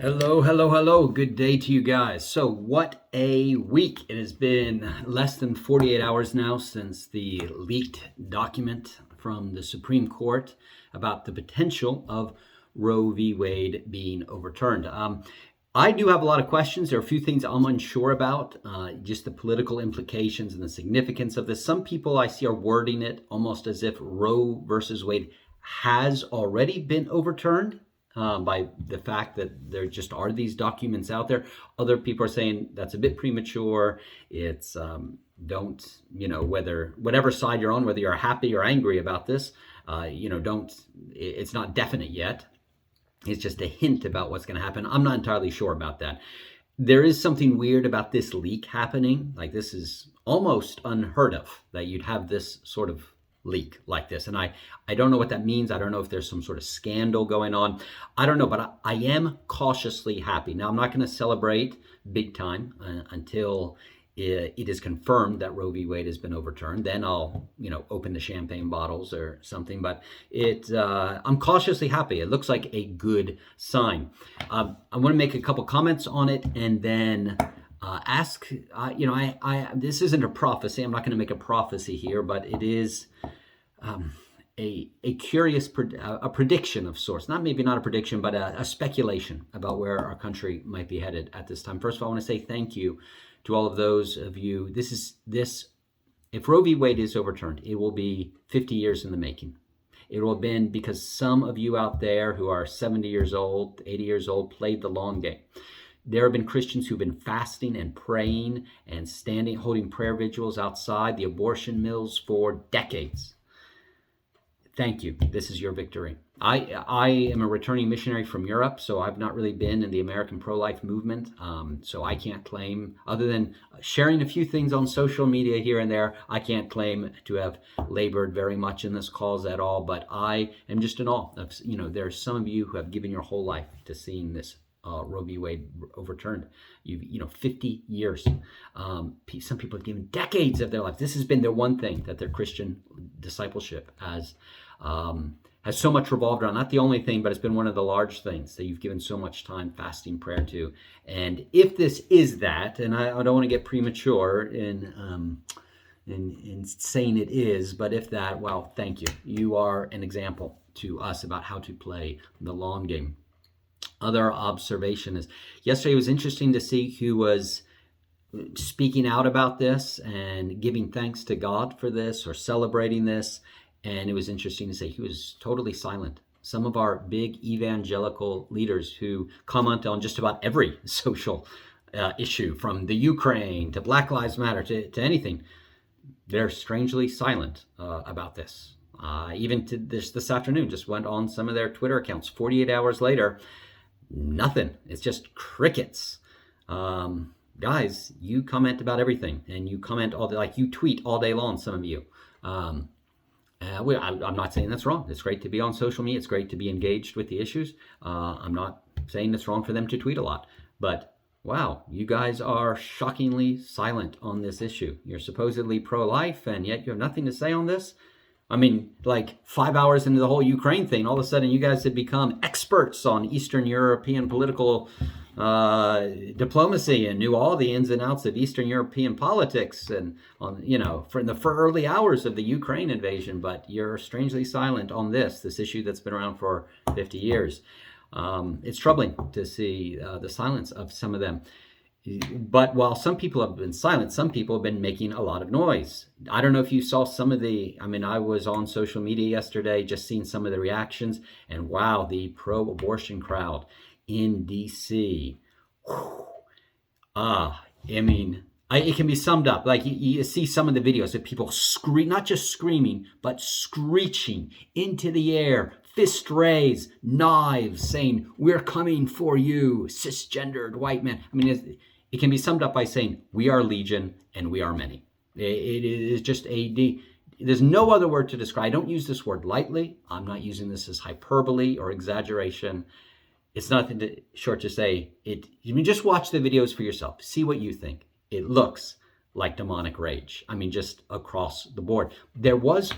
Hello, hello, hello. Good day to you guys. So, what a week. It has been less than 48 hours now since the leaked document from the Supreme Court about the potential of Roe v. Wade being overturned. I do have a lot of questions. There are a few things I'm unsure about, just the political implications and the significance of this. Some people I see are wording it almost as if Roe versus Wade has already been overturned by the fact that there just are these documents out there. Other people are saying that's a bit premature. It's don't, whatever side you're on, whether you're happy or angry about this, don't, it's not definite yet. It's just a hint about what's going to happen. I'm not entirely sure about that. There is something weird about this leak happening. Like, this is almost unheard of that you'd have this sort of leak like this. And I don't know what that means. I don't know if there's some sort of scandal going on. I don't know, but I am cautiously happy. Now, I'm not going to celebrate big time until it is confirmed that Roe v. Wade has been overturned. Then I'll, open the champagne bottles or something. But I'm cautiously happy. It looks like a good sign. I want to make a couple comments on it and then ask. This isn't a prophecy. I'm not going to make a prophecy here, but it is a curious prediction of sorts. Maybe not a prediction, but a speculation about where our country might be headed at this time. First of all, I want to say thank you to all of those of you. If Roe v. Wade is overturned, it will be 50 years in the making. It will have been because some of you out there who are 70 years old, 80 years old, played the long game. There have been Christians who've been fasting and praying and holding prayer vigils outside the abortion mills for decades. Thank you. This is your victory. I am a returning missionary from Europe, so I've not really been in the American pro-life movement. So I can't claim, other than sharing a few things on social media here and there, I can't claim to have labored very much in this cause at all. But I am just in awe of, there are some of you who have given your whole life to seeing this Roe v. Wade overturned. 50 years. Some people have given decades of their life. This has been their one thing that their Christian discipleship has so much revolved around. Not the only thing, but it's been one of the large things that you've given so much time, fasting, prayer to. And if this is that, and I don't want to get premature in saying it is, but if that, well, thank you. You are an example to us about how to play the long game. Other observation is, yesterday it was interesting to see who was speaking out about this and giving thanks to God for this or celebrating this. And it was interesting to say he was totally silent. Some of our big evangelical leaders who comment on just about every social issue, from the Ukraine to Black Lives Matter to anything, they're strangely silent about this. Even to this afternoon, just went on some of their Twitter accounts. 48 hours later, nothing. It's just crickets. Guys, you comment about everything, and you comment all day, like you tweet all day long, some of you. I'm not saying that's wrong. It's great to be on social media. It's great to be engaged with the issues. I'm not saying it's wrong for them to tweet a lot. But wow, you guys are shockingly silent on this issue. You're supposedly pro-life, and yet you have nothing to say on this. I mean, like 5 hours into the whole Ukraine thing, all of a sudden you guys have become experts on Eastern European political diplomacy and knew all the ins and outs of Eastern European politics and for early hours of the Ukraine invasion. But you're strangely silent on this issue that's been around for 50 years. It's troubling to see the silence of some of them. But while some people have been silent, some people have been making a lot of noise. I don't know if you saw some of I was on social media yesterday, just seeing some of the reactions, and wow, the pro-abortion crowd in DC. It can be summed up. Like you see some of the videos of people not just screaming, but screeching into the air, fist raised, knives, saying, "We're coming for you, cisgendered white men." It can be summed up by saying, "We are legion and we are many." It is just there's no other word to describe. I don't use this word lightly. I'm not using this as hyperbole or exaggeration. It's nothing short to say it. Just watch the videos for yourself. See what you think. It looks like demonic rage. Just across the board. There was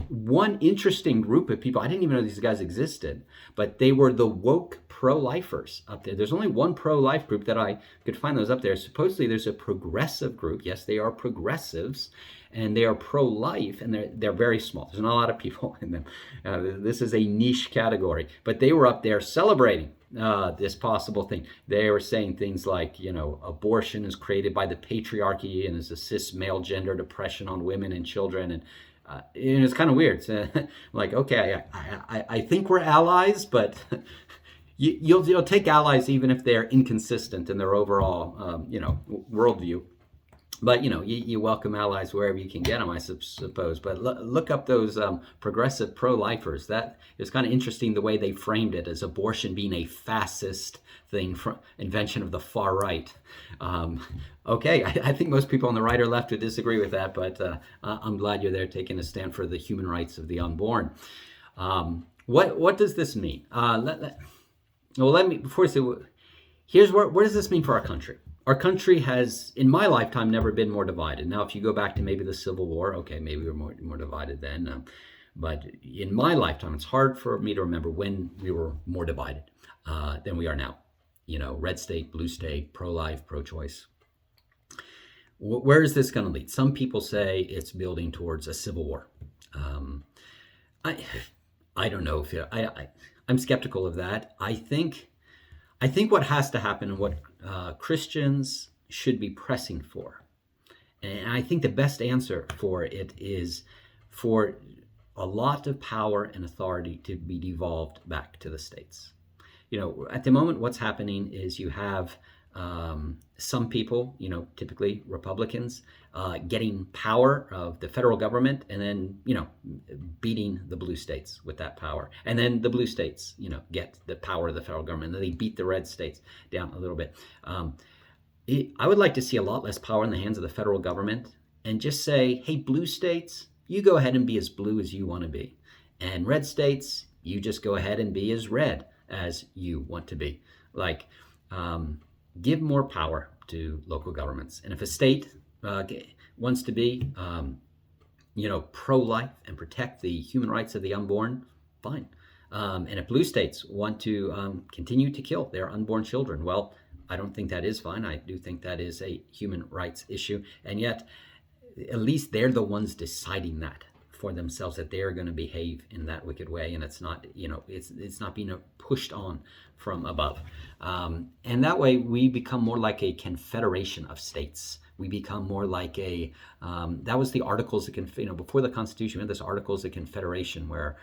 one interesting group of people. I didn't even know these guys existed, but they were the woke pro-lifers up there. There's only one pro-life group that I could find those up there. Supposedly there's a progressive group. Yes, they are progressives, and they are pro-life, and they're very small. There's not a lot of people in them. This is a niche category, but they were up there celebrating this possible thing. They were saying things like, abortion is created by the patriarchy and is assists male gender oppression on women and children, and it's kind of weird. So, like, okay, I think we're allies, but you'll take allies even if they're inconsistent in their overall, worldview. But, you welcome allies wherever you can get them, I suppose. But look up those progressive pro-lifers. That is kind of interesting, the way they framed it as abortion being a fascist thing, invention of the far right. Okay, I think most people on the right or left would disagree with that, but I'm glad you're there taking a stand for the human rights of the unborn. What does this mean? Let me, before I say, here's what does this mean for our country? Our country has, in my lifetime, never been more divided. Now, if you go back to maybe the Civil War, okay, maybe we were more divided then. But in my lifetime, it's hard for me to remember when we were more divided than we are now. Red state, blue state, pro-life, pro-choice. Where is this going to lead? Some people say it's building towards a civil war. I don't know if I'm skeptical of that. I think what has to happen, and what Christians should be pressing for, and I think the best answer for it, is for a lot of power and authority to be devolved back to the states. At the moment, what's happening is you have some people, typically Republicans, getting power of the federal government, and then, beating the blue states with that power. And then the blue states, get the power of the federal government, and then they beat the red states down a little bit. I would like to see a lot less power in the hands of the federal government, and just say, hey, blue states, you go ahead and be as blue as you want to be. And red states, you just go ahead and be as red as you want to be. Like, give more power to local governments. And if a state wants to be, pro-life and protect the human rights of the unborn, fine. And if blue states want to continue to kill their unborn children, well, I don't think that is fine. I do think that is a human rights issue. And yet, at least they're the ones deciding that for themselves, that they're going to behave in that wicked way, and it's not, it's not being pushed on from above. And that way we become more like a confederation of states. We become more like that was the Articles of before the Constitution, we had this Articles of Confederation where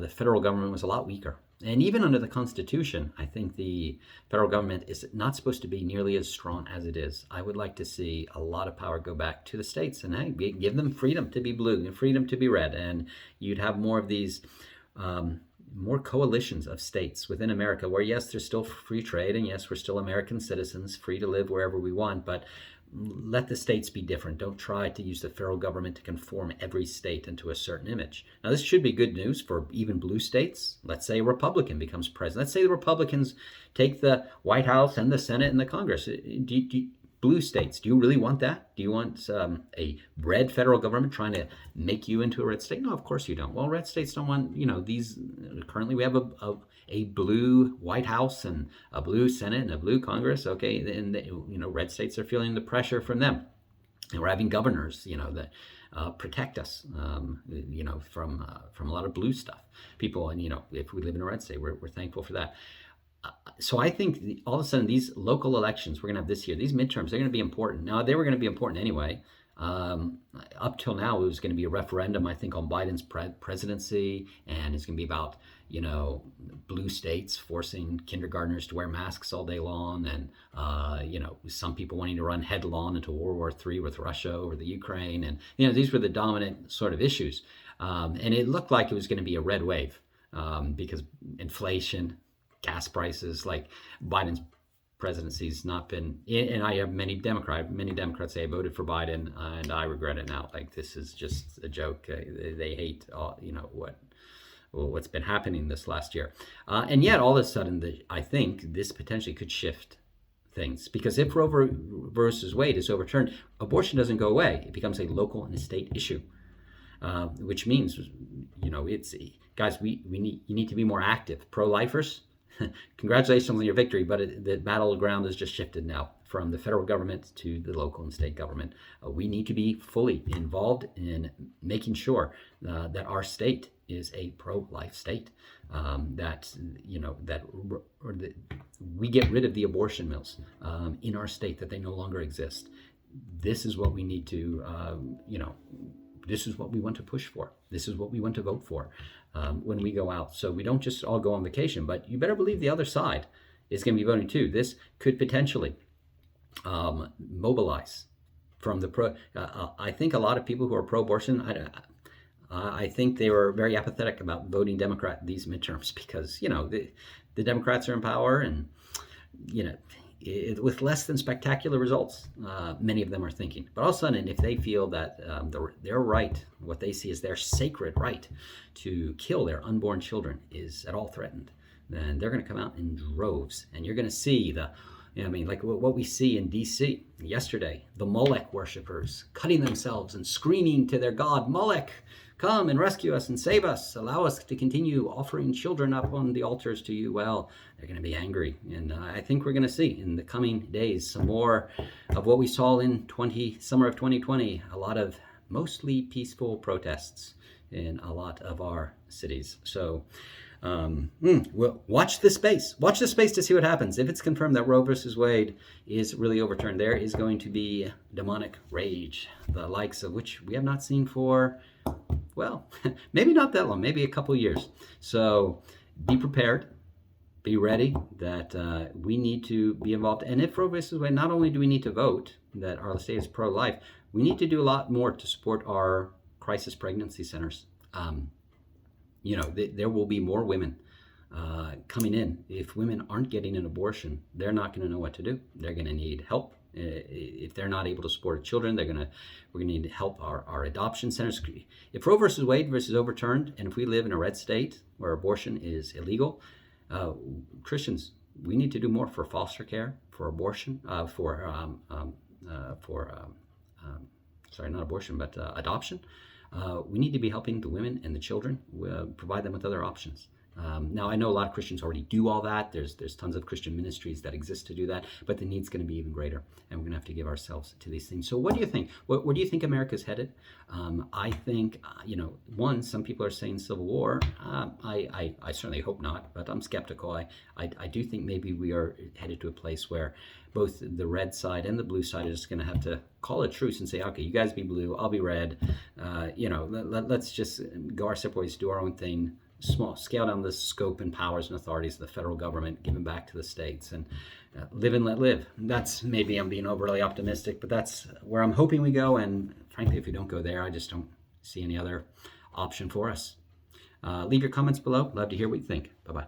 the federal government was a lot weaker. And even under the Constitution, I think the federal government is not supposed to be nearly as strong as it is. I would like to see a lot of power go back to the states, and hey, give them freedom to be blue and freedom to be red. And you'd have more of these, more coalitions of states within America where, yes, there's still free trade, and yes, we're still American citizens, free to live wherever we want, but let the states be different. Don't try to use the federal government to conform every state into a certain image. Now, this should be good news for even blue states. Let's say a Republican becomes president. Let's say the Republicans take the White House and the Senate and the Congress. Blue states, do you really want that? Do you want a red federal government trying to make you into a red state? No, of course you don't. Well, red states don't want, these, currently we have a blue White House and a blue Senate and a blue Congress. Okay, and red states are feeling the pressure from them. And we're having governors, that protect us, from a lot of blue stuff. People, and, if we live in a red state, we're thankful for that. So I think all of a sudden these local elections we're going to have this year, these midterms, they're going to be important. Now, they were going to be important anyway. Up till now, it was going to be a referendum, I think, on Biden's presidency, and it's going to be about, blue states forcing kindergartners to wear masks all day long, and, some people wanting to run headlong into World War III with Russia over the Ukraine. And, these were the dominant sort of issues. And it looked like it was going to be a red wave because inflation, gas prices, like Biden's presidency's not been, and I have many Democrats say I voted for Biden and I regret it now. Like, this is just a joke. They hate all, what's been happening this last year. And yet all of a sudden, I think this potentially could shift things, because if Roe versus Wade is overturned, abortion doesn't go away. It becomes a local and a state issue, which means, it's, guys, you need to be more active. Pro-lifers, congratulations on your victory, but the battleground has just shifted now from the federal government to the local and state government. We need to be fully involved in making sure that our state is a pro-life state. That we get rid of the abortion mills in our state, that they no longer exist. This is what we need to, this is what we want to push for. This is what we want to vote for when we go out. So we don't just all go on vacation, but you better believe the other side is going to be voting too. This could potentially mobilize from the pro. I think a lot of people who are pro-abortion, I think they were very apathetic about voting Democrat these midterms because, the Democrats are in power and, with less than spectacular results, many of them are thinking. But all of a sudden, if they feel that their right, what they see as their sacred right to kill their unborn children is at all threatened, then they're going to come out in droves. And you're going to see like what we see in D.C. yesterday, the Molech worshipers cutting themselves and screaming to their god, Molech, come and rescue us and save us. Allow us to continue offering children up on the altars to you. Well, they're going to be angry. And I think we're going to see in the coming days some more of what we saw in summer of 2020, a lot of mostly peaceful protests in a lot of our cities. So we'll watch this space. Watch this space to see what happens. If it's confirmed that Roe versus Wade is really overturned, there is going to be demonic rage, the likes of which we have not seen for, well, maybe not that long, maybe a couple years. So be prepared. Be ready that we need to be involved. And if Roe versus Wade, not only do we need to vote that our state is pro-life, we need to do a lot more to support our crisis pregnancy centers. There will be more women coming in. If women aren't getting an abortion, they're not going to know what to do. They're going to need help. If they're not able to support children, we're going to need help our adoption centers. If Roe versus Wade is overturned, and if we live in a red state where abortion is illegal, Christians, we need to do more for foster care, for abortion, adoption. We need to be helping the women and the children, provide them with other options. Now, I know a lot of Christians already do all that. There's tons of Christian ministries that exist to do that, but the need's going to be even greater, and we're going to have to give ourselves to these things. So what do you think? Where do you think America's headed? I think, some people are saying civil war. I certainly hope not, but I'm skeptical. I do think maybe we are headed to a place where both the red side and the blue side are just going to have to call a truce and say, okay, you guys be blue, I'll be red. Let's just go our separate ways, do our own thing. Scale down the scope and powers and authorities of the federal government, give them back to the states, and live and let live. That's, maybe I'm being overly optimistic, but that's where I'm hoping we go. And frankly, if we don't go there, I just don't see any other option for us. Leave your comments below. Love to hear what you think. Bye-bye.